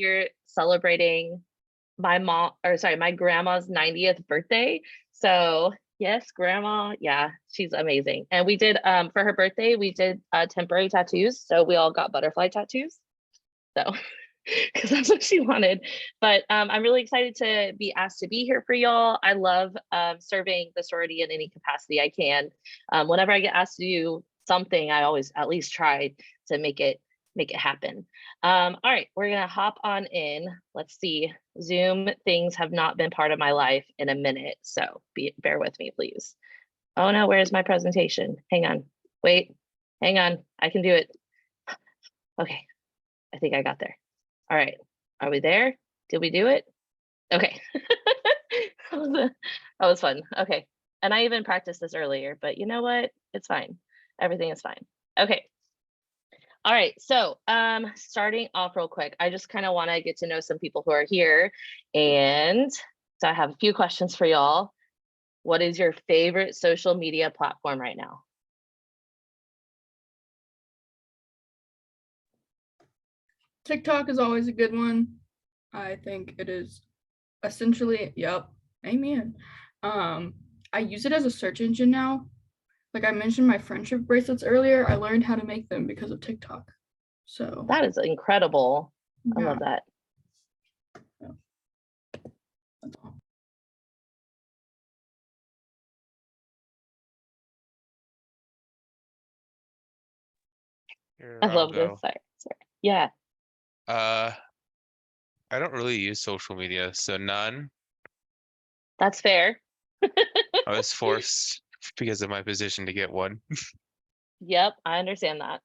here celebrating my grandma's 90th birthday. So yes, grandma, yeah, she's amazing. And we did, for her birthday, we did temporary tattoos. So we all got butterfly tattoos. So, because that's what she wanted. But I'm really excited to be asked to be here for y'all. I love serving the sorority in any capacity I can. Whenever I get asked to do something, I always at least try to make it happen. All right, we're gonna hop on in. Let's see. Zoom things have not been part of my life in a minute, so bear with me, please. Oh no, where's my presentation? Hang on, wait, hang on, I can do it. Okay, I think I got there. All right, are we there? Did we do it? Okay. That was fun. Okay, and I even practiced this earlier, but you know what? It's fine. Everything is fine. Okay. All right, so starting off real quick, I just kind of want to get to know some people who are here. And so I have a few questions for y'all. What is your favorite social media platform right now? TikTok is always a good one. I think it is essentially, yep, amen. I use it as a search engine now. Like I mentioned my friendship bracelets earlier, I learned how to make them because of TikTok. So that is incredible. Yeah. I love that. Yeah. That's all. Here, I love this. Sorry. Yeah. I don't really use social media, so none. That's fair. I was forced because of my position to get one. Yep, I understand that.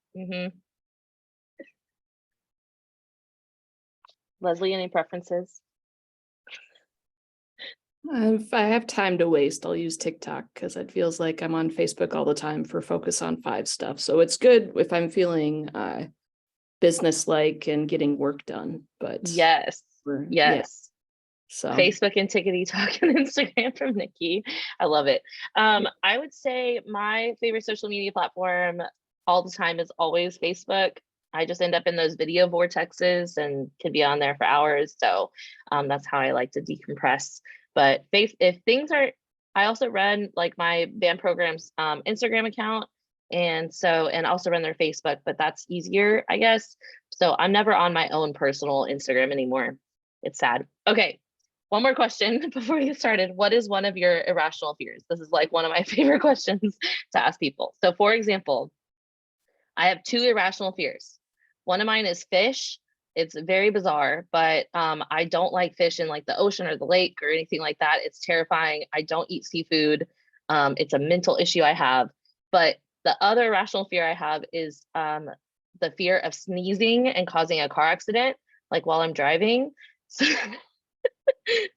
Leslie, any preferences? If I have time to waste, I'll use TikTok because it feels like I'm on Facebook all the time for Focus on 5 stuff. So it's good if I'm feeling business-like and getting work done. But yes. Yeah. So Facebook and Tickety Talk and Instagram from Nikki. I love it. I would say my favorite social media platform all the time is always Facebook. I just end up in those video vortexes and can be on there for hours. So that's how I like to decompress. But if things are, I also run like my band program's Instagram account. And also run their Facebook, but that's easier, I guess. So I'm never on my own personal Instagram anymore. It's sad. Okay. One more question before we get started. What is one of your irrational fears? This is like one of my favorite questions to ask people. So for example, I have 2 irrational fears. One of mine is fish. It's very bizarre, but I don't like fish in like the ocean or the lake or anything like that. It's terrifying. I don't eat seafood. It's a mental issue I have. But the other irrational fear I have is the fear of sneezing and causing a car accident, like while I'm driving. So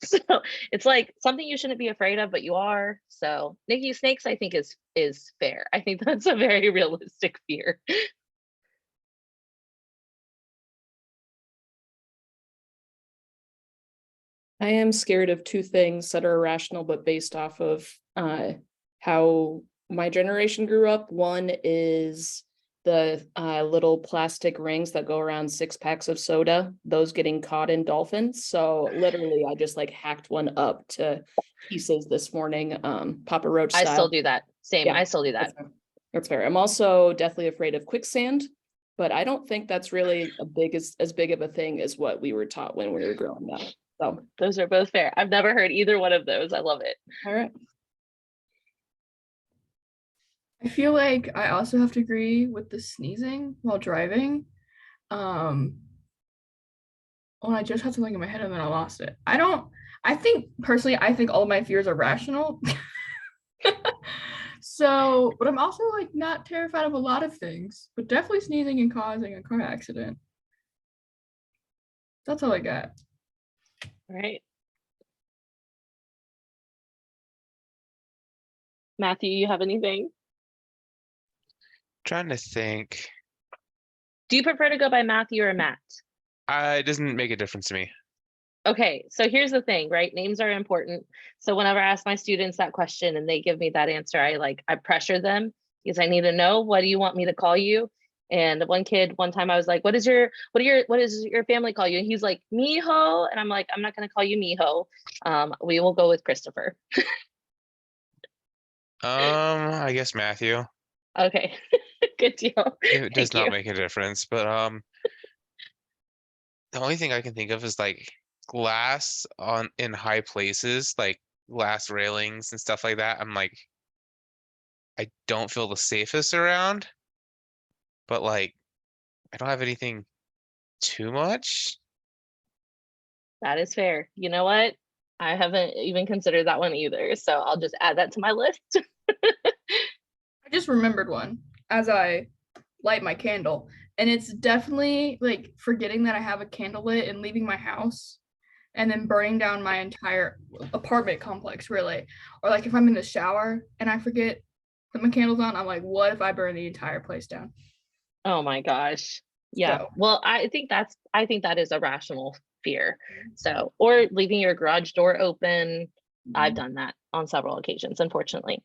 so it's like something you shouldn't be afraid of, but you are. So Nikki, snakes, I think is fair. I think that's a very realistic fear. I am scared of 2 things that are irrational, but based off of how my generation grew up. One is the little plastic rings that go around 6 packs of soda, those getting caught in dolphins. So literally I just like hacked one up to pieces this morning, Papa Roach style. I still do that. Same. Yeah, I still do that. That's fair. I'm also deathly afraid of quicksand, but I don't think that's really as big of a thing as what we were taught when we were growing up. So those are both fair. I've never heard either one of those. I love it. All right. I feel like I also have to agree with the sneezing while driving. I just had something in my head and then I lost it. I think personally, I think all of my fears are rational. So, but I'm also like not terrified of a lot of things, but definitely sneezing and causing a car accident. That's all I got. All right. Matthew, you have anything? Trying to think. Do you prefer to go by Matthew or Matt? It doesn't make a difference to me. Okay, so here's the thing, right? Names are important. So whenever I ask my students that question and they give me that answer, I pressure them because I need to know, what do you want me to call you? And one kid, one time I was like, what does your family call you? And he's like, Miho. And I'm like, I'm not going to call you Miho. We will go with Christopher. I guess Matthew. Okay. Good deal. It does Thank not you. make a difference, but the only thing I can think of is like glass in high places, like glass railings and stuff like that. I'm like, I don't feel the safest around, but like I don't have anything too much. That is fair. You know what? I haven't even considered that one either. So I'll just add that to my list. I just remembered one as I light my candle, and it's definitely like forgetting that I have a candle lit and leaving my house and then burning down my entire apartment complex, really. Or like if I'm in the shower and I forget put my candles on, I'm like, what if I burn the entire place down? Oh my gosh. Yeah. So Well, I think that is a rational fear. So, or leaving your garage door open. I've done that on several occasions, unfortunately.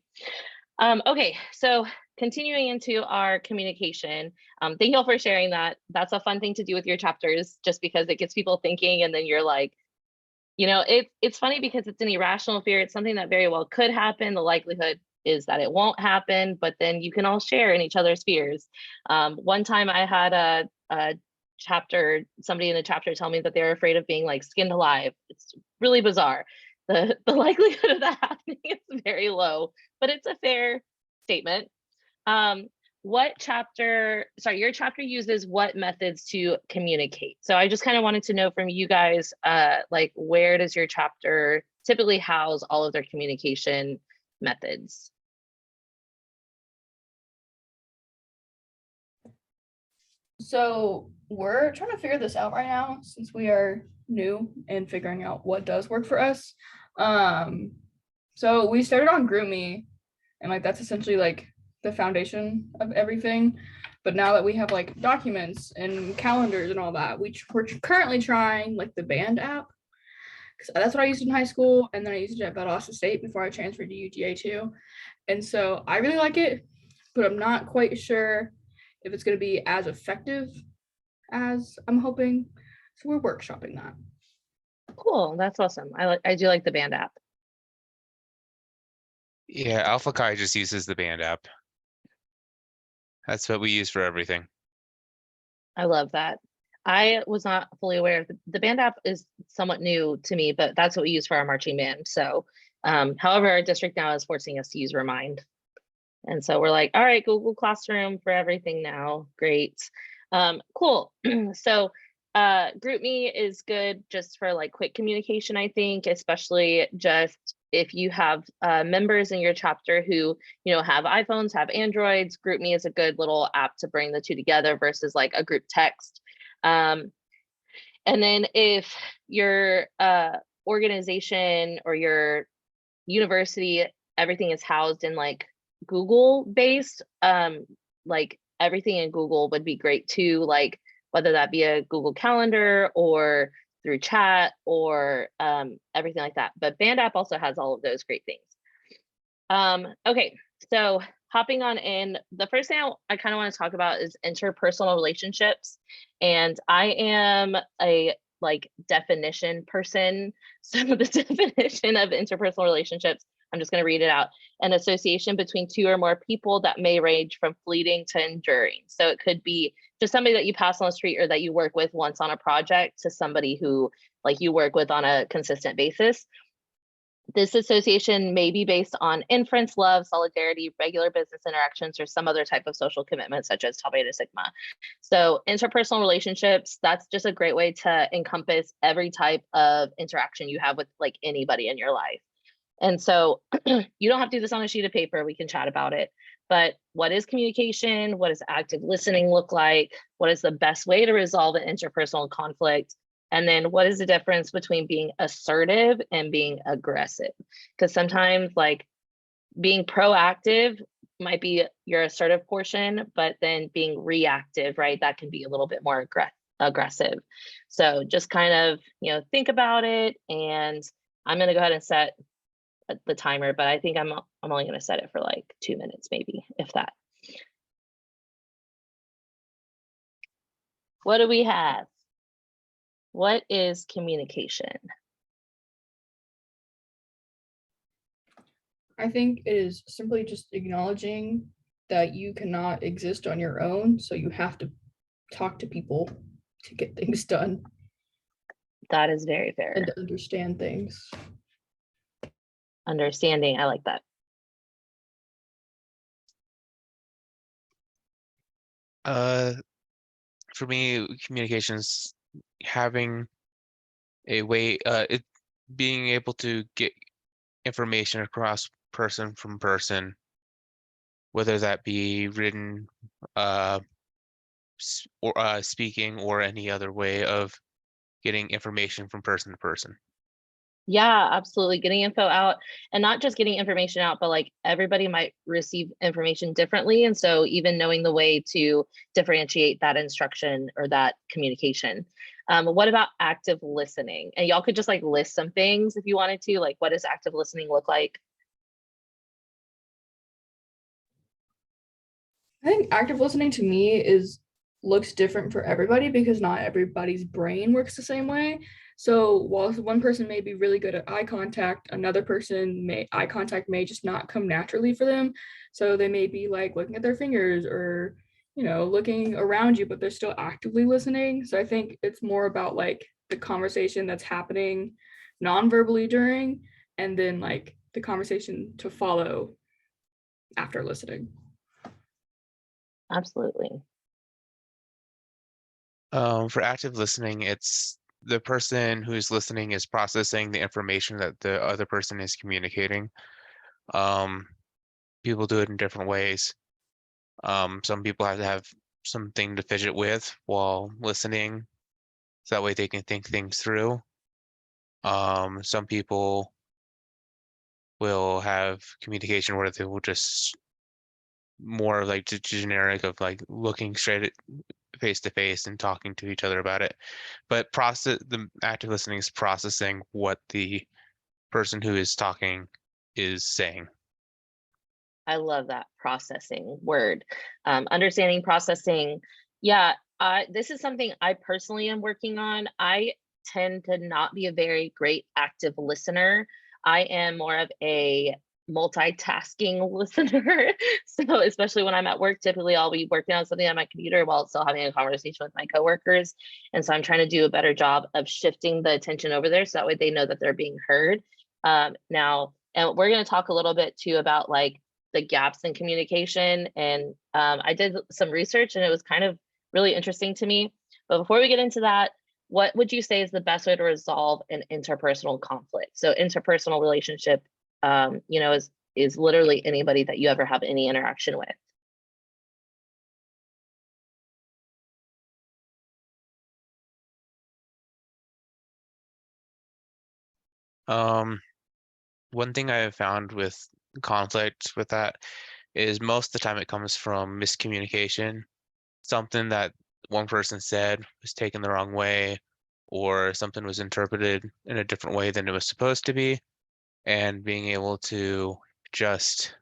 Okay, so continuing into our communication, thank you all for sharing that. That's a fun thing to do with your chapters, just because it gets people thinking, and then you're like, it's funny because it's an irrational fear. It's something that very well could happen. The likelihood is that it won't happen, but then you can all share in each other's fears. One time I had a somebody in the chapter tell me that they're afraid of being like skinned alive. It's really bizarre. The likelihood of that happening is very low, but it's a fair statement. Your chapter uses what methods to communicate? So I just kind of wanted to know from you guys, like, where does your chapter typically house all of their communication methods? So we're trying to figure this out right now since we are new and figuring out what does work for us. So we started on GroupMe, and like that's essentially like the foundation of everything. But now that we have like documents and calendars and all that, we're currently trying like the Band app. Because that's what I used in high school, and then I used it at Valdosta State before I transferred to UGA too. And so I really like it, but I'm not quite sure if it's going to be as effective as I'm hoping. So we're workshopping that. Cool, that's awesome. I do like the Band app. Yeah, Alpha Chi just uses the Band app. That's what we use for everything. I love that. I was not fully aware of the Band app is somewhat new to me, but that's what we use for our marching band. So, however, our district now is forcing us to use Remind. And so we're like, all right, Google Classroom for everything now. Great. Cool. So GroupMe is good just for like quick communication, I think, especially just if you have members in your chapter who, have iPhones, have Androids. GroupMe is a good little app to bring the two together versus like a group text. And then if your organization or your university, everything is housed in like Google based, like everything in Google would be great too, like whether that be a Google Calendar or through chat or everything like that. But Band app also has all of those great things. Okay, so hopping on in, the first thing I kind of want to talk about is interpersonal relationships. And I am a like definition person. So the definition of interpersonal relationships, I'm just going to read it out. An association between two or more people that may range from fleeting to enduring. So it could be just somebody that you pass on the street or that you work with once on a project to somebody who like you work with on a consistent basis. This association may be based on inference, love, solidarity, regular business interactions, or some other type of social commitment, such as Tau Beta Sigma. So interpersonal relationships, that's just a great way to encompass every type of interaction you have with like anybody in your life. And so you don't have to do this on a sheet of paper. We can chat about it. But what is communication? What does active listening look like? What is the best way to resolve an interpersonal conflict? And then what is the difference between being assertive and being aggressive? Because sometimes like being proactive might be your assertive portion, but then being reactive, right? That can be a little bit more aggressive. So just kind of, think about it. And I'm going to go ahead and set the timer, but I think I'm only going to set it for like 2 minutes, maybe, if that. What do we have? What is communication? I think it is simply just acknowledging that you cannot exist on your own, so you have to talk to people to get things done That is very fair. and to understand things. Understanding, I like that. For me, communications having a way, being able to get information across person from person, whether that be written, or speaking, or any other way of getting information from person to person. Yeah, absolutely. Getting info out, and not just getting information out, but like everybody might receive information differently. And so even knowing the way to differentiate that instruction or that communication. What about active listening? And y'all could just like list some things if you wanted to, like what does active listening look like? I think active listening to me looks different for everybody because not everybody's brain works the same way. So while one person may be really good at eye contact, another person eye contact may just not come naturally for them. So they may be like looking at their fingers or, looking around you, but they're still actively listening. So I think it's more about like the conversation that's happening non-verbally during, and then like the conversation to follow after listening. Absolutely. For active listening, it's the person who's listening is processing the information that the other person is communicating. People do it in different ways. Some people have to have something to fidget with while listening, so that way they can think things through. Some people will have communication where they will just more of like generic of like looking straight at face to face and talking to each other about it. But the active listening is processing what the person who is talking is saying. I love that processing word. Understanding, processing. Yeah, this is something I personally am working on. I tend to not be a very great active listener. I am more of a multitasking listener. So especially when I'm at work, typically I'll be working on something on my computer while still having a conversation with my coworkers. And so I'm trying to do a better job of shifting the attention over there so that way they know that they're being heard. Now, and we're going to talk a little bit too about like the gaps in communication. And I did some research and it was kind of really interesting to me. But before we get into that, what would you say is the best way to resolve an interpersonal conflict? So interpersonal relationship, is literally anybody that you ever have any interaction with. One thing I have found with conflict with that is most of the time it comes from miscommunication. Something that one person said was taken the wrong way, or something was interpreted in a different way than it was supposed to be, and being able to just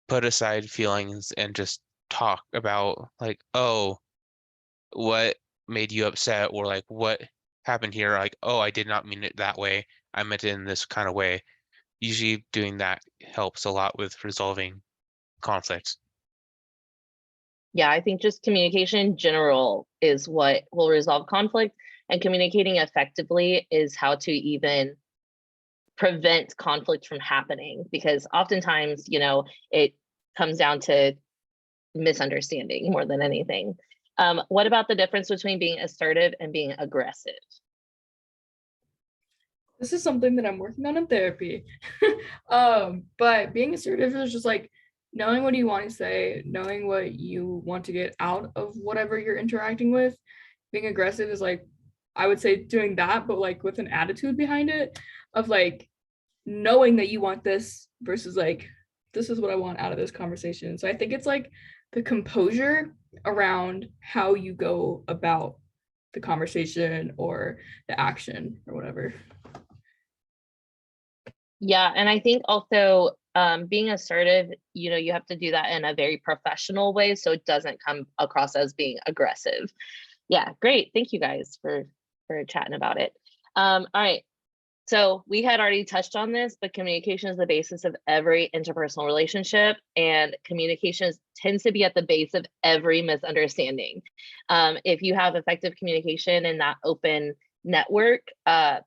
put aside feelings and just talk about like, oh, what made you upset, or like what happened here, like, oh, I did not mean it that way, I meant it in this kind of way. Usually doing that helps a lot with resolving conflicts. Yeah, I think just communication in general is what will resolve conflict, and communicating effectively is how to even prevent conflict from happening, because oftentimes, it comes down to misunderstanding more than anything. What about the difference between being assertive and being aggressive? This is something that I'm working on in therapy. But being assertive is just like knowing what you want to say, knowing what you want to get out of whatever you're interacting with. Being aggressive is like, I would say doing that, but like with an attitude behind it of like knowing that you want this versus like, this is what I want out of this conversation. So I think it's like the composure around how you go about the conversation or the action or whatever. Yeah, and I think also being assertive, you have to do that in a very professional way so it doesn't come across as being aggressive. Yeah, great. Thank you guys for chatting about it. All right. So we had already touched on this, but communication is the basis of every interpersonal relationship, and communication tends to be at the base of every misunderstanding. If you have effective communication in that open network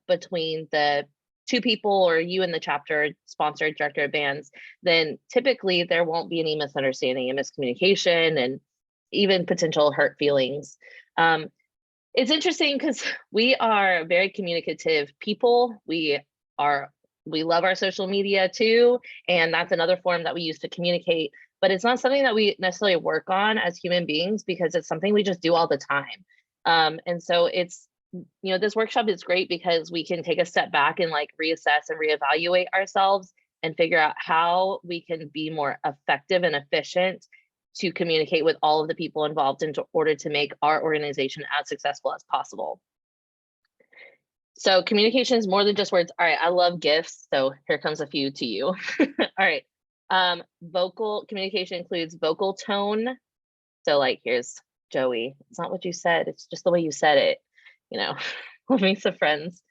between the two people or you and the chapter sponsor, director of bands, then typically there won't be any misunderstanding and miscommunication and even potential hurt feelings. It's interesting because we are very communicative people. We love our social media too, and that's another form that we use to communicate, but it's not something that we necessarily work on as human beings because it's something we just do all the time. And so it's, this workshop is great because we can take a step back and like reassess and reevaluate ourselves and figure out how we can be more effective and efficient to communicate with all of the people involved in order to make our organization as successful as possible. So communication is more than just words. All right, I love gifts, so here comes a few to you. All right, vocal communication includes vocal tone. So like, here's Joey. It's not what you said, it's just the way you said it. We'll make some friends.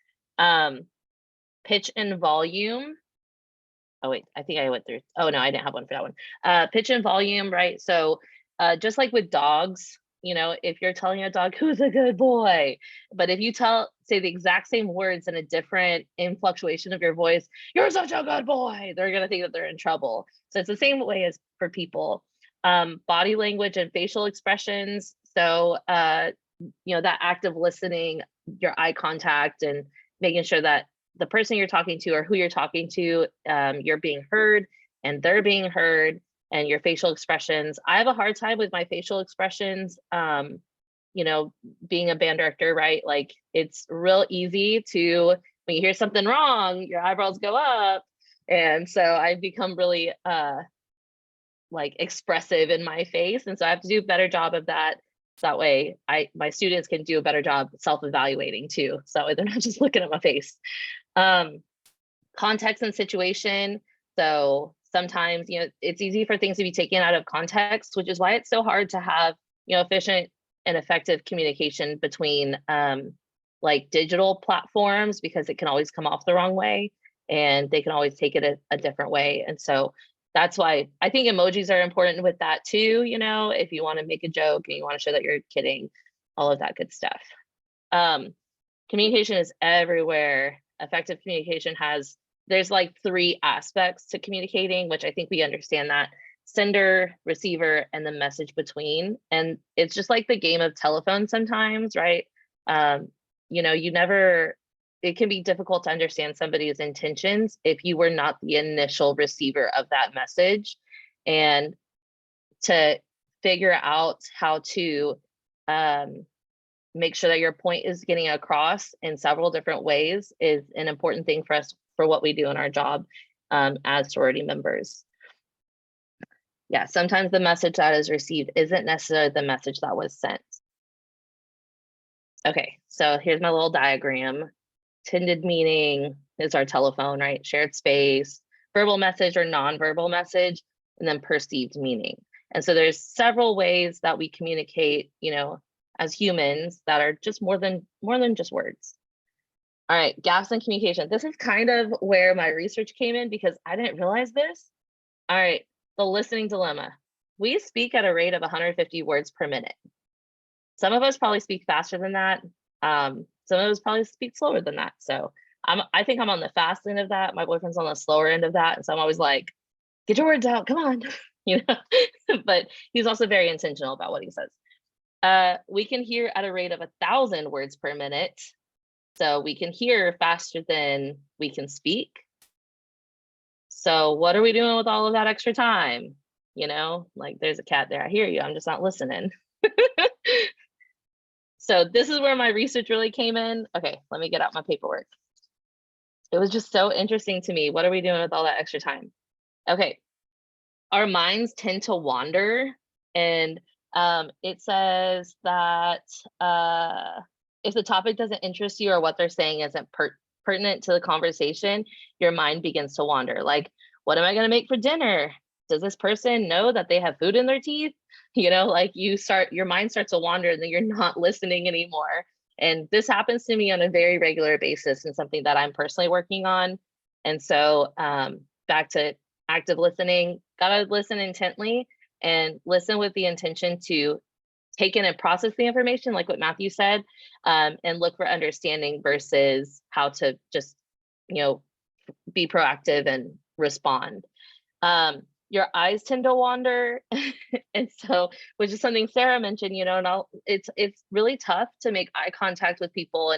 Pitch and volume. Oh wait, I think I went through. Oh no, I didn't have one for that one. Pitch and volume, right? So just like with dogs, if you're telling a dog who's a good boy, but if you say the exact same words in a different fluctuation of your voice, you're such a good boy, they're gonna think that they're in trouble. So it's the same way as for people. Body language and facial expressions. So that active listening, your eye contact, and making sure that the person you're talking to or who you're talking to, you're being heard and they're being heard, and your facial expressions. I have a hard time with my facial expressions, being a band director, right? Like it's real easy to, when you hear something wrong, your eyebrows go up. And so I've become really like expressive in my face. And so I have to do a better job of that. So that way my students can do a better job self-evaluating too. So they're not just looking at my face. Context and situation. So sometimes, it's easy for things to be taken out of context, which is why it's so hard to have, efficient and effective communication between like digital platforms, because it can always come off the wrong way and they can always take it a different way. And so that's why I think emojis are important with that too. If you want to make a joke and you want to show that you're kidding, all of that good stuff. Communication is everywhere. Effective communication there's like 3 aspects to communicating, which I think we understand that: sender, receiver, and the message between. And it's just like the game of telephone sometimes, right? It can be difficult to understand somebody's intentions if you were not the initial receiver of that message. And to figure out how to make sure that your point is getting across in several different ways is an important thing for us for what we do in our job as sorority members. Yeah, sometimes the message that is received isn't necessarily the message that was sent. Okay, so here's my little diagram. Intended meaning is our telephone, right? Shared space, verbal message or non-verbal message, and then perceived meaning. And so there's several ways that we communicate, as humans that are just more than just words. All right, gaps in communication. This is kind of where my research came in because I didn't realize this. All right, the listening dilemma. We speak at a rate of 150 words per minute. Some of us probably speak faster than that. Some of us probably speak slower than that. So I think I'm on the fast end of that. My boyfriend's on the slower end of that. And so I'm always like, get your words out, come on, but he's also very intentional about what he says. We can hear at a rate of 1,000 words per minute. So we can hear faster than we can speak. So what are we doing with all of that extra time? Like there's a cat there, I hear you, I'm just not listening. So this is where my research really came in. Okay, let me get out my paperwork. It was just so interesting to me. What are we doing with all that extra time? Okay, our minds tend to wander, and it says that if the topic doesn't interest you or what they're saying isn't pertinent to the conversation, your mind begins to wander. Like what am I going to make for dinner? Does this person know that they have food in their teeth? Like your mind starts to wander and then you're not listening anymore. And this happens to me on a very regular basis and something that I'm personally working on. And so back to active listening, gotta listen intently and listen with the intention to take in and process the information, like what Matthew said, and look for understanding versus how to just, be proactive and respond. Your eyes tend to wander. And so, which is something Sarah mentioned, and it's really tough to make eye contact with people.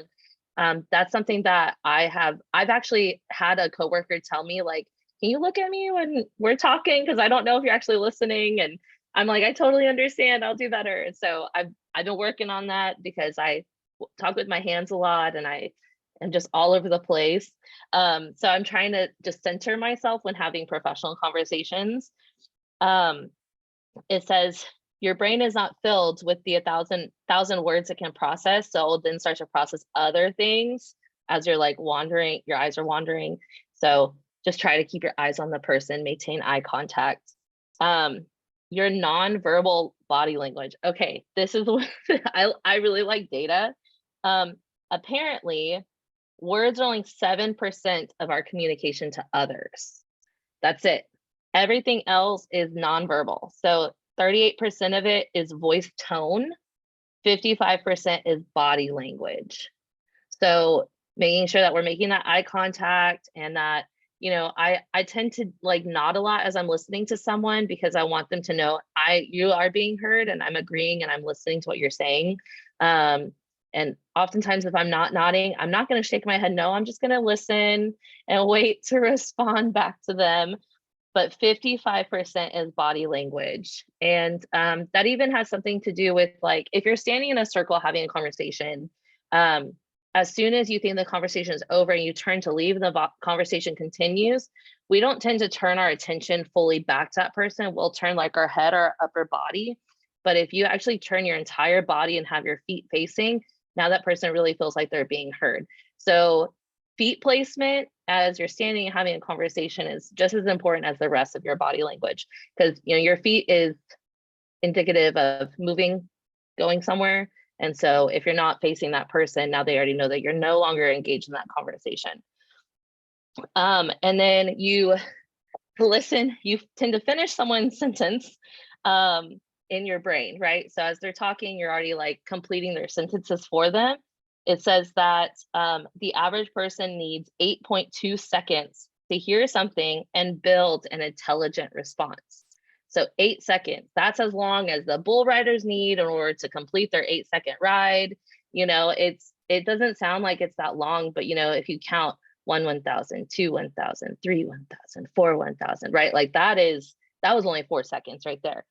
And that's something that I've actually had a coworker tell me, like, can you look at me when we're talking? Because I don't know if you're actually listening. And I'm like, I totally understand. I'll do better. And so I've been working on that because I talk with my hands a lot and I am just all over the place. So I'm trying to just center myself when having professional conversations. It says your brain is not filled with the 1,000 words it can process. So it'll then start to process other things as you're like wandering, your eyes are wandering. So just try to keep your eyes on the person, maintain eye contact. Your nonverbal body language. Okay, this is what I really like data. Apparently, words are only 7% of our communication to others. That's it. Everything else is nonverbal. So 38% of it is voice tone, 55% is body language. So making sure that we're making that eye contact and that, I tend to like nod a lot as I'm listening to someone because I want them to know you are being heard and I'm agreeing and I'm listening to what you're saying. And oftentimes if I'm not nodding, I'm not going to shake my head. No, I'm just going to listen and wait to respond back to them. But 55% is body language. And that even has something to do with like, if you're standing in a circle having a conversation, as soon as you think the conversation is over and you turn to leave, the conversation continues. We don't tend to turn our attention fully back to that person. We'll turn like our head or upper body. But if you actually turn your entire body and have your feet facing, now that person really feels like they're being heard. So feet placement as you're standing and having a conversation is just as important as the rest of your body language, because your feet is indicative of moving, going somewhere. And so if you're not facing that person, now they already know that you're no longer engaged in that conversation. And then you listen, you tend to finish someone's sentence in your brain, right? So as they're talking, you're already like completing their sentences for them. It says that the average person needs 8.2 seconds to hear something and build an intelligent response. So 8 seconds, that's as long as the bull riders need in order to complete their 8-second ride. It doesn't sound like it's that long, but if you count 1,000, 2, 1,000, 3, 1,000, 4, 1,000, right? Like that was only 4 seconds right there.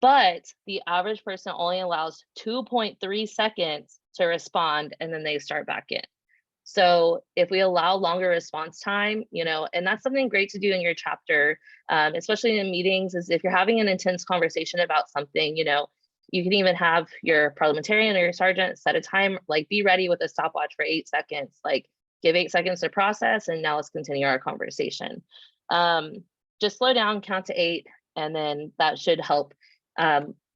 But the average person only allows 2.3 seconds to respond and then they start back in. So if we allow longer response time, and that's something great to do in your chapter, especially in meetings, is if you're having an intense conversation about something, you can even have your parliamentarian or your sergeant set a time, like be ready with a stopwatch for 8 seconds, like give 8 seconds to process, and now let's continue our conversation. Just slow down, count to 8, and then that should help.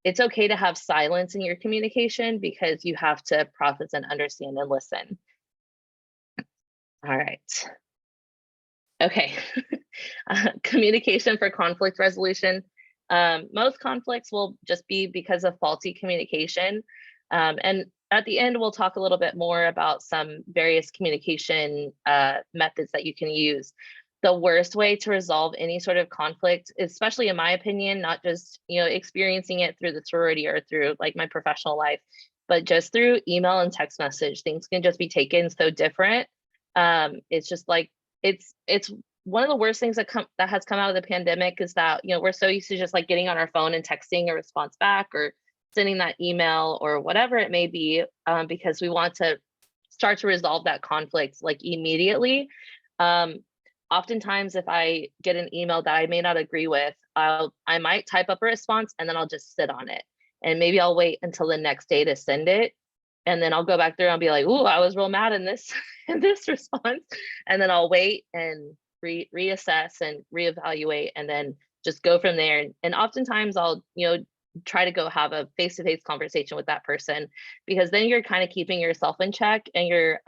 It's okay to have silence in your communication because you have to process and understand and listen. All right. Okay. Communication for conflict resolution. Most conflicts will just be because of faulty communication. And at the end, we'll talk a little bit more about some various communication methods that you can use. The worst way to resolve any sort of conflict, especially in my opinion, not just experiencing it through the sorority or through like my professional life, but just through email and text message, things can just be taken so different. It's just like it's one of the worst things that has come out of the pandemic is that we're so used to just like getting on our phone and texting a response back or sending that email or whatever it may be, because we want to start to resolve that conflict like immediately. Oftentimes, if I get an email that I may not agree with, I might type up a response and then I'll just sit on it. And maybe I'll wait until the next day to send it. And then I'll go back through and be like, ooh, I was real mad in this in this response. And then I'll wait and reassess and reevaluate, and then just go from there. And oftentimes I'll, try to go have a face-to-face conversation with that person, because then you're kind of keeping yourself in check, and you're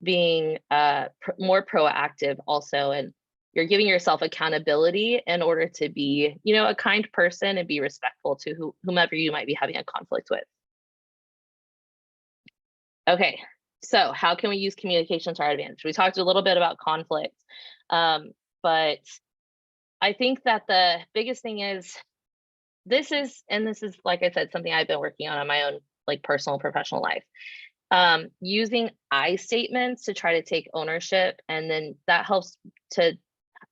being more proactive also, and you're giving yourself accountability in order to be, a kind person and be respectful to whomever you might be having a conflict with. Okay, so how can we use communication to our advantage? We talked a little bit about conflict, but I think that the biggest thing is, this is, like I said, something I've been working on in my own like personal professional life. Using I statements to try to take ownership, and then that helps to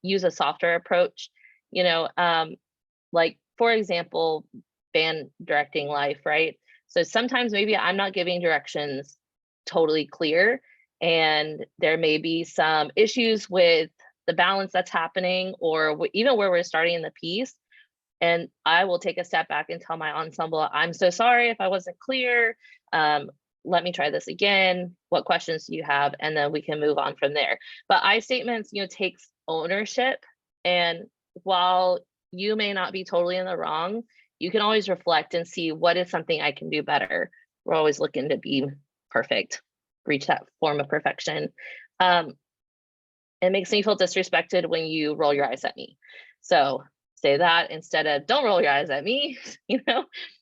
use a softer approach. Like for example, band directing life, right? So sometimes maybe I'm not giving directions totally clear, and there may be some issues with the balance that's happening, or even where we're starting in the piece. And I will take a step back and tell my ensemble, I'm so sorry if I wasn't clear. Let me try this again. What questions do you have? And then we can move on from there. But I statements, takes ownership. And while you may not be totally in the wrong, you can always reflect and see, what is something I can do better? We're always looking to be perfect, reach that form of perfection. It makes me feel disrespected when you roll your eyes at me. So say that instead of don't roll your eyes at me,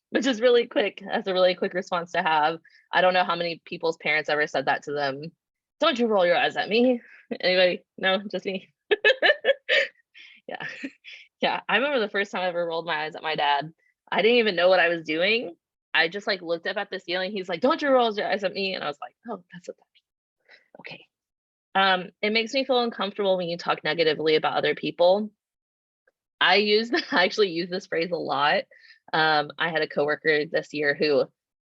which is really quick. That's a really quick response to have. I don't know how many people's parents ever said that to them. Don't you roll your eyes at me? Anybody? No, just me. Yeah. Yeah. I remember the first time I ever rolled my eyes at my dad. I didn't even know what I was doing. I just like looked up at the ceiling. He's like, don't you roll your eyes at me? And I was like, oh, that's what that means. Okay. It makes me feel uncomfortable when you talk negatively about other people. I actually use this phrase a lot. I had a coworker this year who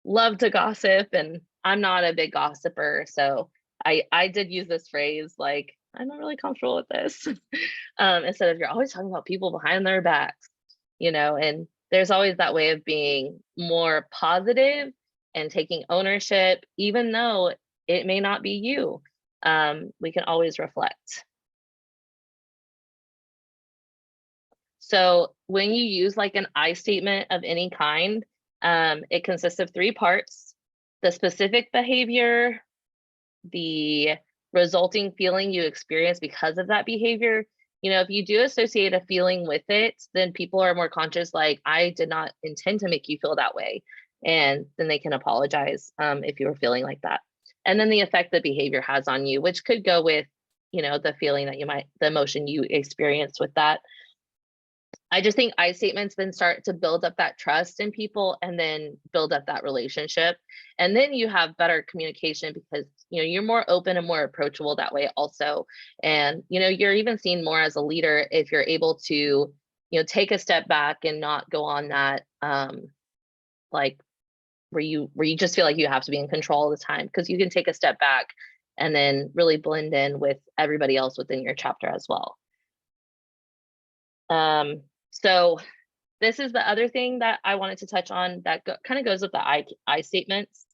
loved to gossip, and I'm not a big gossiper. So I did use this phrase, like, I'm not really comfortable with this. Instead of, you're always talking about people behind their backs, and there's always that way of being more positive and taking ownership, even though it may not be you. We can always reflect. So when you use like an I statement of any kind, it consists of 3 parts: the specific behavior, the resulting feeling you experience because of that behavior. If you do associate a feeling with it, then people are more conscious, like, I did not intend to make you feel that way. And then they can apologize if you were feeling like that. And then the effect the behavior has on you, which could go with, the feeling that the emotion you experience with that. I just think I statements then start to build up that trust in people, and then build up that relationship. And then you have better communication, because, you're more open and more approachable that way also. And, you're even seen more as a leader if you're able to, take a step back and not go on that, like where you just feel like you have to be in control all the time, because you can take a step back and then really blend in with everybody else within your chapter as well. So this is the other thing that I wanted to touch on that kind of goes with the I statements.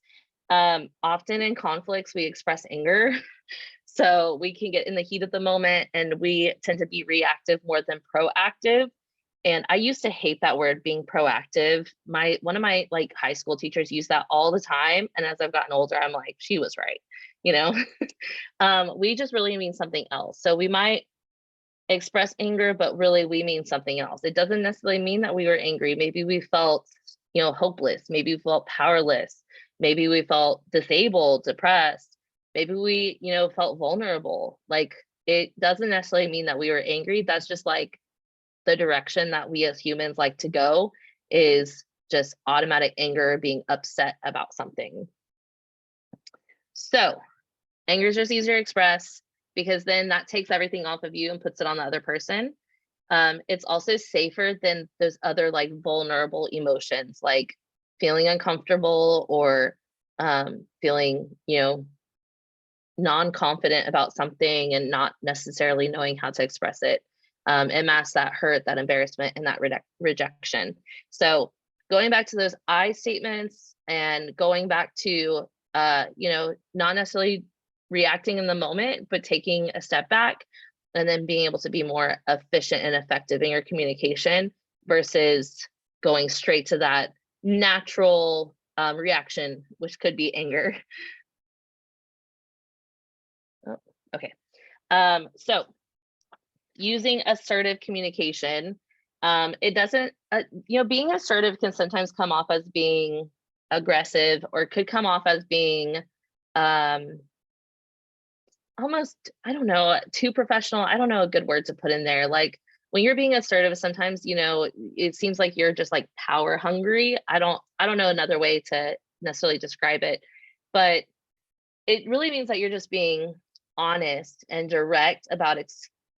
Often in conflicts, we express anger. So we can get in the heat of the moment, and we tend to be reactive more than proactive. And I used to hate that word, being proactive. One of my like high school teachers used that all the time. And as I've gotten older, I'm like, she was right. We just really mean something else. So we might express anger, but really we mean something else. It doesn't necessarily mean that we were angry. Maybe we felt, hopeless. Maybe we felt powerless. Maybe we felt disabled, depressed. Maybe we, felt vulnerable. Like, it doesn't necessarily mean that we were angry. That's just like the direction that we as humans like to go, is just automatic anger, being upset about something. So anger is just easier to express, because then that takes everything off of you and puts it on the other person. It's also safer than those other like vulnerable emotions, like feeling uncomfortable, or feeling, non-confident about something and not necessarily knowing how to express it. It masks that hurt, that embarrassment, and that rejection. So going back to those I statements, and going back to, not necessarily reacting in the moment, but taking a step back, and then being able to be more efficient and effective in your communication versus going straight to that natural reaction, which could be anger. Oh, okay. So using assertive communication, it doesn't, being assertive can sometimes come off as being aggressive, or could come off as being almost, I don't know, too professional. I don't know a good word to put in there. Like when you're being assertive, sometimes, it seems like you're just like power hungry. I don't know another way to necessarily describe it, but it really means that you're just being honest and direct about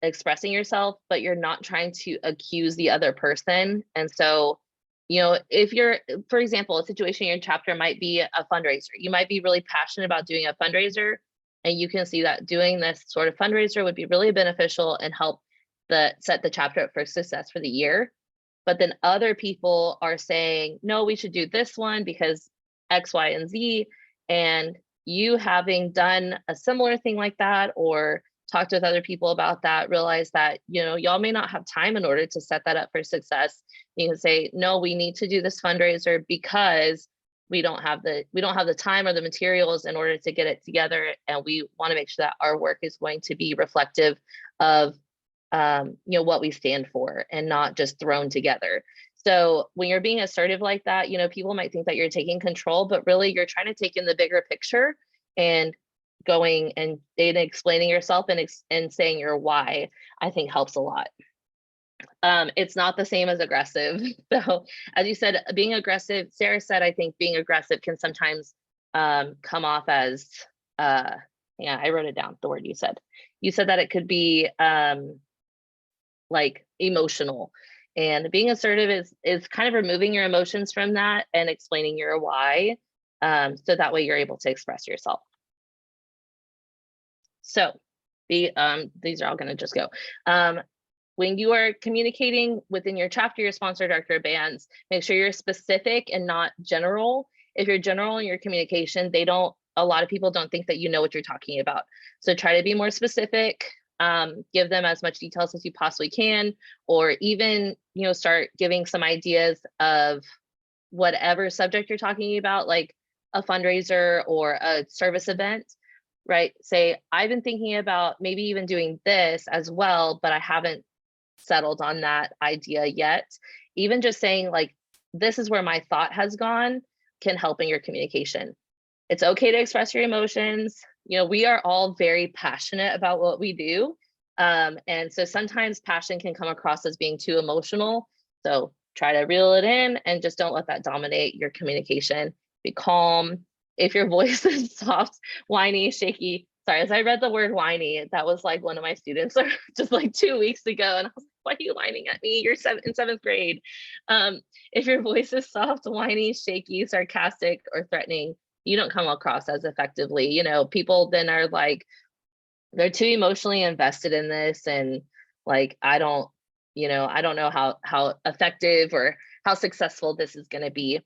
expressing yourself, but you're not trying to accuse the other person. And so, if you're, for example, a situation in your chapter might be a fundraiser. You might be really passionate about doing a fundraiser, and you can see that doing this sort of fundraiser would be really beneficial and help set the chapter up for success for the year. But then other people are saying, no, we should do this one because X, Y, and Z. And you, having done a similar thing like that, or talked with other people about that, realize that, y'all may not have time in order to set that up for success. You can say, no, we need to do this fundraiser because we don't have the time or the materials in order to get it together. And we want to make sure that our work is going to be reflective of, what we stand for and not just thrown together. So when you're being assertive like that, people might think that you're taking control, but really you're trying to take in the bigger picture and going and explaining yourself and saying your why, I think helps a lot. It's not the same as aggressive. So as you said, being aggressive, Sarah said, I think being aggressive can sometimes come off as, I wrote it down, the word you said. You said that it could be like emotional. And being assertive is kind of removing your emotions from that and explaining your why. So that way you're able to express yourself. So these are all going to just go. When you are communicating within your chapter, your sponsor, director of bands, make sure you're specific and not general. If you're general in your communication, a lot of people don't think that you know what you're talking about. So try to be more specific, give them as much details as you possibly can, or even, start giving some ideas of whatever subject you're talking about, like a fundraiser or a service event, right? Say, I've been thinking about maybe even doing this as well, but I haven't settled on that idea yet. Even just saying like, this is where my thought has gone can help in your communication. It's okay to express your emotions. We are all very passionate about what we do. And so sometimes passion can come across as being too emotional. So try to reel it in and just don't let that dominate your communication. Be calm. If your voice is soft, whiny, shaky, sorry, as I read the word whiny, that was like one of my students just like 2 weeks ago. And I was like, why are you whining at me? You're in seventh grade. If your voice is soft, whiny, shaky, sarcastic, or threatening, you don't come across as effectively. People then are like, they're too emotionally invested in this. And like, I don't know how effective or how successful this is going to be.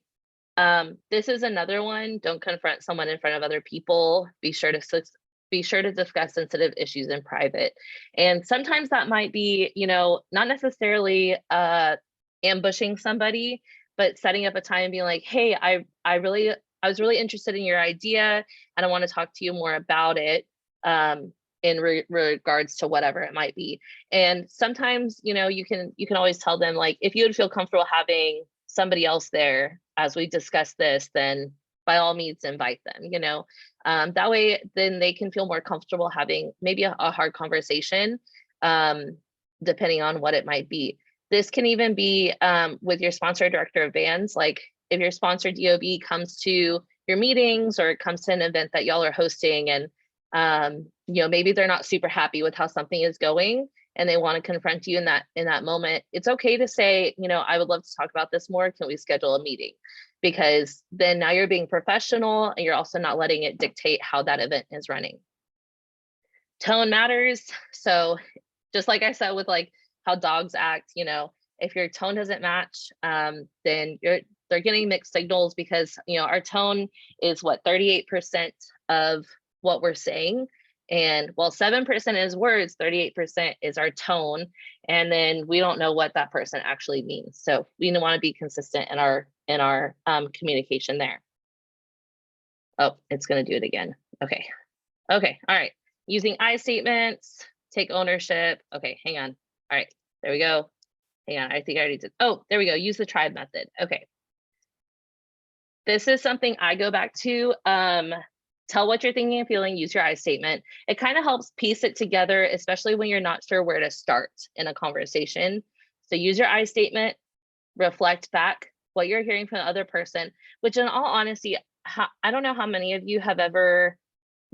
This is another one. Don't confront someone in front of other people. Be sure to discuss sensitive issues in private. And sometimes that might be, not necessarily ambushing somebody, but setting up a time and being like, hey, I was really interested in your idea and I want to talk to you more about it in regards to whatever it might be. And sometimes, you can always tell them, like, if you would feel comfortable having somebody else there as we discuss this, then by all means invite them, that way then they can feel more comfortable having maybe a hard conversation, depending on what it might be. This can even be with your sponsor, director of bands. Like if your sponsor DOB comes to your meetings or comes to an event that y'all are hosting and maybe they're not super happy with how something is going and they want to confront you in that moment, it's okay to say, I would love to talk about this more. Can we schedule a meeting? Because then now you're being professional and you're also not letting it dictate how that event is running. Tone matters. So just like I said with like how dogs act, if your tone doesn't match, then they're getting mixed signals because, our tone is what 38% of what we're saying. And while 7% is words, 38% is our tone. And then we don't know what that person actually means. So we want to be consistent in our communication there. Oh, it's going to do it again. Okay. Okay. All right. Using I statements, take ownership. Okay. Hang on. All right. There we go. Hang on. I think I already did. Oh, there we go. Use the tribe method. Okay. This is something I go back to. Tell what you're thinking and feeling, use your I statement. It kind of helps piece it together, especially when you're not sure where to start in a conversation. So use your I statement, reflect back what you're hearing from the other person, which in all honesty, I don't know how many of you have ever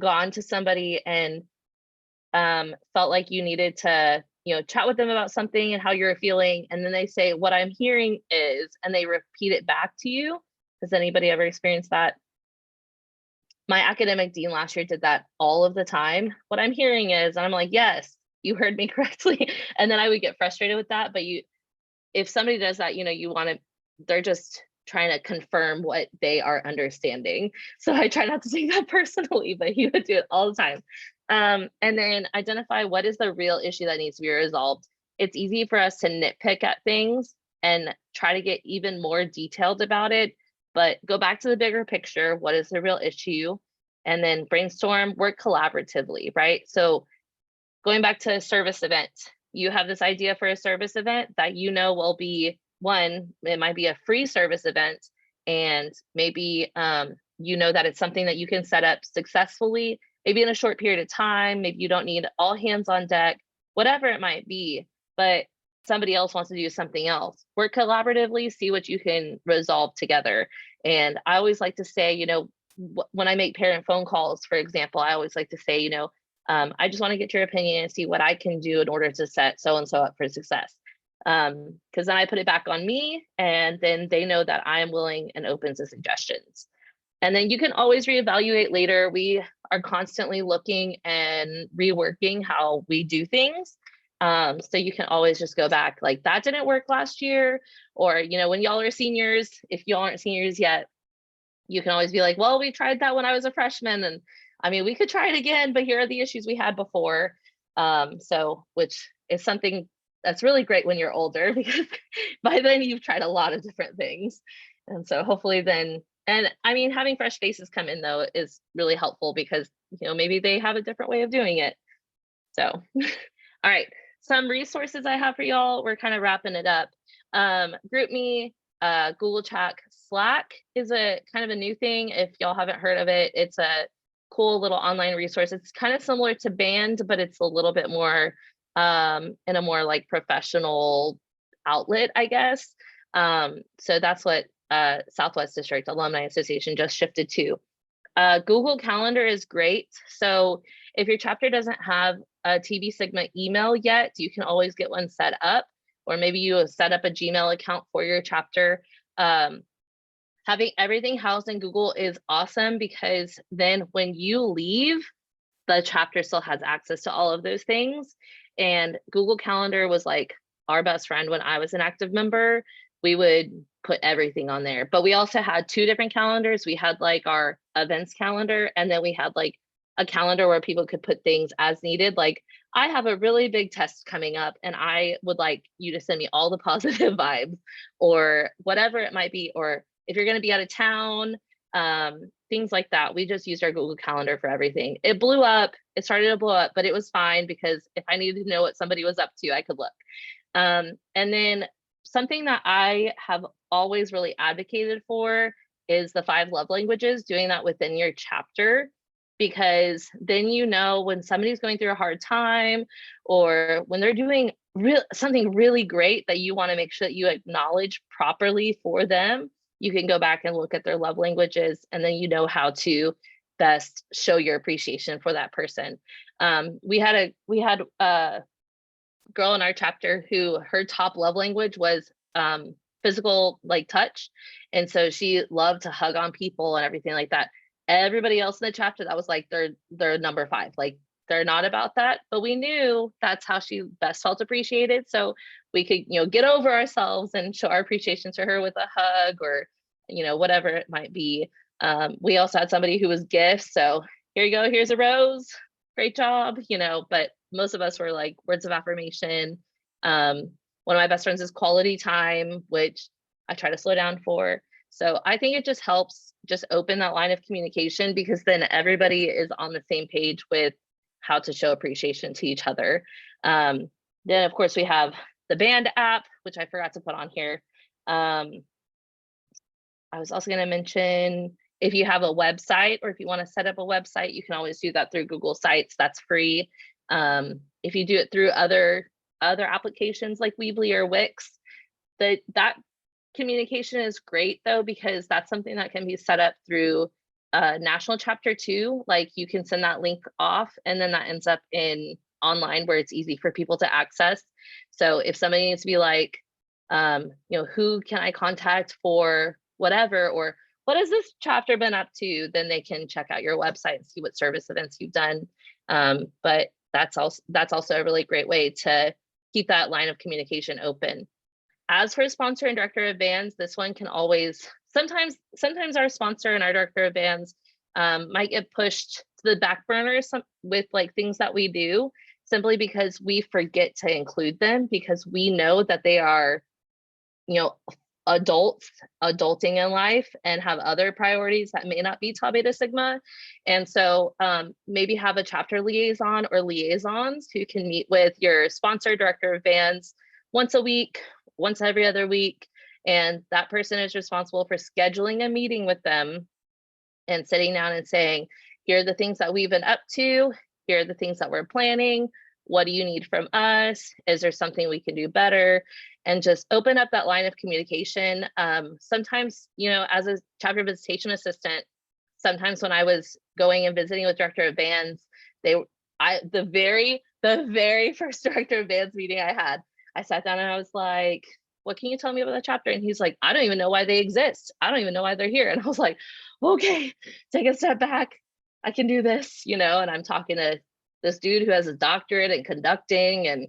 gone to somebody and felt like you needed to, chat with them about something and how you're feeling. And then they say, what I'm hearing is, and they repeat it back to you. Has anybody ever experienced that? My academic dean last year did that all of the time. What I'm hearing is, and I'm like, yes, you heard me correctly. And then I would get frustrated with that. But if somebody does that, they're just trying to confirm what they are understanding. So I try not to take that personally, but he would do it all the time. And then identify what is the real issue that needs to be resolved. It's easy for us to nitpick at things and try to get even more detailed about it, but go back to the bigger picture. What is the real issue? And then brainstorm, work collaboratively, right? So going back to a service event, you have this idea for a service event that will be one, it might be a free service event, and maybe that it's something that you can set up successfully, maybe in a short period of time. Maybe you don't need all hands on deck, whatever it might be, but somebody else wants to do something else. Work collaboratively, see what you can resolve together. And I always like to say, when I make parent phone calls, for example, I always like to say, I just want to get your opinion and see what I can do in order to set so-and-so up for success. Because then I put it back on me, and then they know that I am willing and open to suggestions. And then you can always reevaluate later. We are constantly looking and reworking how we do things. So you can always just go back, like, that didn't work last year, or, when y'all are seniors, if y'all aren't seniors yet, you can always be like, well, we tried that when I was a freshman, and we could try it again, but here are the issues we had before. Which is something that's really great when you're older, because by then you've tried a lot of different things. And so hopefully then, and having fresh faces come in though is really helpful, because, maybe they have a different way of doing it. So, all right. Some resources I have for y'all. We're kind of wrapping it up. GroupMe, Google Chat, Slack is a kind of a new thing. If y'all haven't heard of it, it's a cool little online resource. It's kind of similar to Band, but it's a little bit more in a more like professional outlet, I guess. So that's what Southwest District Alumni Association just shifted to. Google Calendar is great. So if your chapter doesn't have a TB Sigma email yet, you can always get one set up, or maybe you set up a Gmail account for your chapter. Having everything housed in Google is awesome, because then when you leave, the chapter still has access to all of those things. And Google Calendar was like our best friend when I was an active member. We would put everything on there, but we also had two different calendars. We had like our events calendar, and then we had like a calendar where people could put things as needed. Like, I have a really big test coming up, and I would like you to send me all the positive vibes, or whatever it might be. Or if you're going to be out of town, things like that. We just used our Google Calendar for everything. It blew up. It started to blow up, but it was fine, because if I needed to know what somebody was up to, I could look. And then something that I have always really advocated for is the 5 love languages, doing that within your chapter, because then when somebody's going through a hard time, or when they're doing something really great that you want to make sure that you acknowledge properly for them, you can go back and look at their love languages, and then how to best show your appreciation for that person. We had a girl in our chapter who her top love language was physical, like touch, and so she loved to hug on people and everything like that. Everybody else in the chapter, that was like their number 5. Like, they're not about that, but we knew that's how she best felt appreciated. So we could, get over ourselves and show our appreciation to her with a hug, or, whatever it might be. We also had somebody who was gifts. So here you go. Here's a rose great job, you know, but most of us were like words of affirmation. One of my best friends is quality time, which I try to slow down for. So I think it just helps just open that line of communication, because then everybody is on the same page with how to show appreciation to each other. Then of course we have the band app, which I forgot to put on here. I was also going to mention, if you have a website, or if you want to set up a website, you can always do that through Google Sites. That's free. If you do it through other applications like Weebly or Wix, that communication is great though, because that's something that can be set up through national chapter too. Like you can send that link off, and then that ends up in online where it's easy for people to access. So if somebody needs to be like, you know, who can I contact for whatever, or what has this chapter been up to, then they can check out your website and see what service events you've done. But that's also a really great way to keep that line of communication open. As for sponsor and director of bands, this one can always, sometimes our sponsor and our director of bands might get pushed to the back burner with like things that we do, simply because we forget to include them, because we know that they are, you know, adulting in life and have other priorities that may not be Tau Beta Sigma. And so maybe have a chapter liaison or liaisons who can meet with your sponsor, director of bands once a week, once every other week. And that person is responsible for scheduling a meeting with them and sitting down and saying, here are the things that we've been up to. Here are the things that we're planning. What do you need from us? Is there something we can do better? And just open up that line of communication. Sometimes, you know, as a chapter visitation assistant, sometimes when I was going and visiting with director of bands, the very first director of bands meeting I had, I sat down and I was like, what can you tell me about the chapter? And he's like, I don't even know why they exist. I don't even know why they're here. And I was like, okay, take a step back. I can do this, you know. And I'm talking to this dude who has a doctorate in conducting, and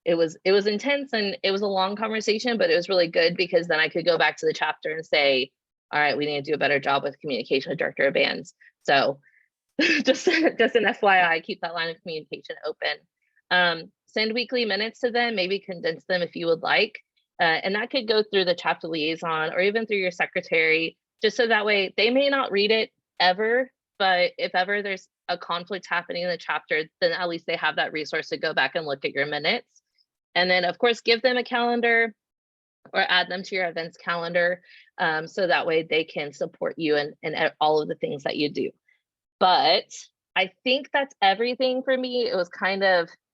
it was intense, and it was a long conversation, but it was really good, because then I could go back to the chapter and say, all right, we need to do a better job with communication with director of bands. So just an FYI, keep that line of communication open. Send weekly minutes to them, maybe condense them if you would like. And that could go through the chapter liaison or even through your secretary, just so that way they may not read it ever, but if ever there's a conflict happening in the chapter, then at least they have that resource to go back and look at your minutes. And then of course, give them a calendar or add them to your events calendar, so that way they can support you in all of the things that you do. But I think that's everything for me. It was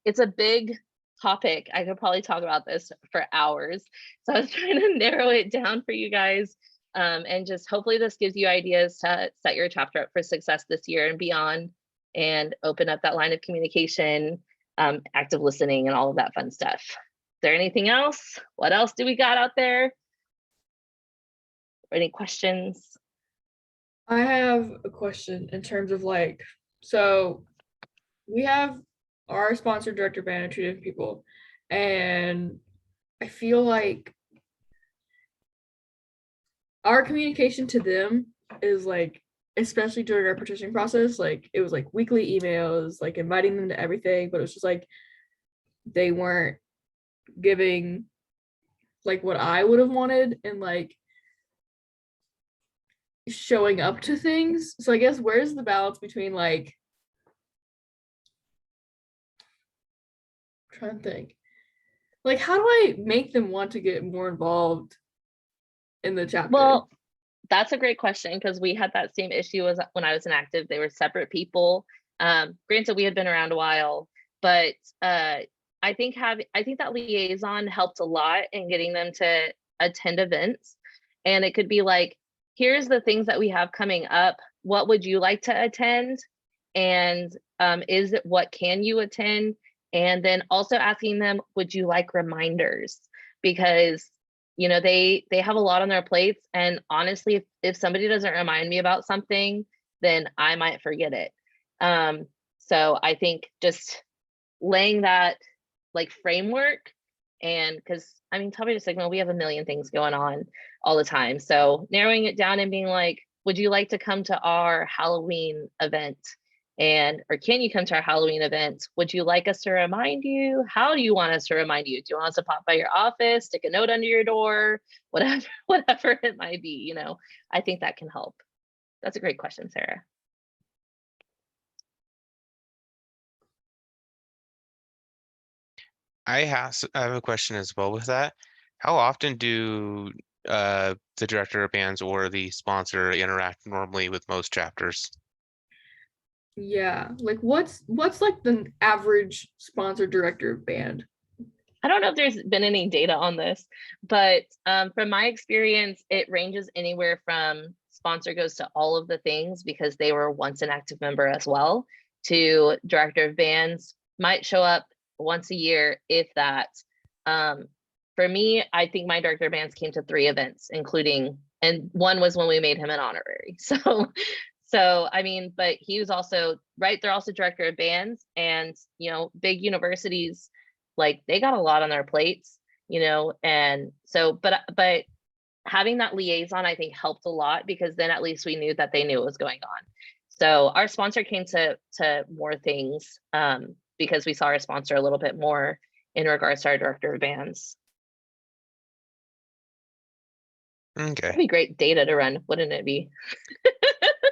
it's a big topic. I could probably talk about this for hours. So I was trying to narrow it down for you guys. And just hopefully this gives you ideas to set your chapter up for success this year and beyond, and open up that line of communication, active listening, and all of that fun stuff. Is there anything else? What else do we got out there? Any questions? I have a question in terms of like, so we have our sponsor, director, band, and 2 different people, and I feel like our communication to them is like, especially during our petitioning process, like it was like weekly emails, like inviting them to everything, but it was just like they weren't giving like what I would have wanted and like showing up to things. So I guess where's the balance between like, I'm trying to think, like how do I make them want to get more involved in the chapter? Well, that's a great question, because we had that same issue as when I was inactive. They were separate people. Granted, we had been around a while, but I think that liaison helped a lot in getting them to attend events. And it could be like, here's the things that we have coming up. What would you like to attend? And what can you attend? And then also asking them, would you like reminders? Because you know, they have a lot on their plates. And honestly, if somebody doesn't remind me about something, then I might forget it. So I think just laying that like framework, and because I mean, Tau Beta Sigma, we have a million things going on all the time. So narrowing it down and being like, would you like to come to our Halloween event? or can you come to our Halloween event? Would you like us to remind you? How do you want us to remind you? Do you want us to pop by your office, stick a note under your door, whatever, whatever it might be, you know, I think that can help. That's a great question, Sarah. I have a question as well with that. How often do the director of bands or the sponsor interact normally with most chapters? Yeah, like what's like the average sponsor director of band? I don't know if there's been any data on this, but from my experience, it ranges anywhere from sponsor goes to all of the things because they were once an active member as well, to director of bands might show up once a year, if that. For me, I think my director of bands came to 3 events, including, and one was when we made him an honorary. So I mean, but he was also, right, they're also director of bands, and you know, big universities, like they got a lot on their plates, you know, and so, but having that liaison, I think helped a lot, because then at least we knew that they knew what was going on. So our sponsor came to more things because we saw our sponsor a little bit more in regards to our director of bands. Okay. That'd be great data to run, wouldn't it be?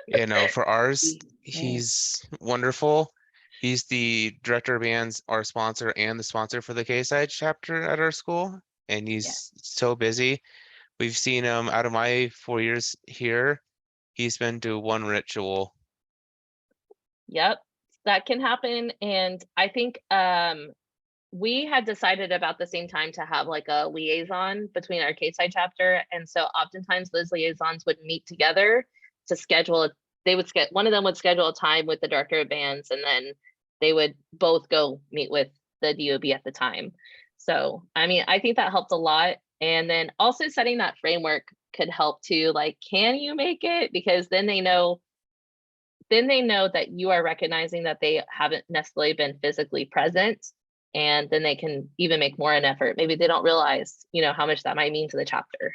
You know, for ours, he's wonderful. He's the director of bands, our sponsor, and the sponsor for the K-Side chapter at our school. And he's so busy. We've seen him out of my 4 years here. He's been to 1 ritual. Yep, that can happen. And I think we had decided about the same time to have like a liaison between our K-Side chapter. And so oftentimes those liaisons would meet together to schedule it. They would one of them would schedule a time with the director of bands, and then they would both go meet with the DOB at the time. So, I mean, I think that helped a lot. And then also setting that framework could help too. Like, can you make it? Because then they know that you are recognizing that they haven't necessarily been physically present, and then they can even make more an effort. Maybe they don't realize, you know, how much that might mean to the chapter.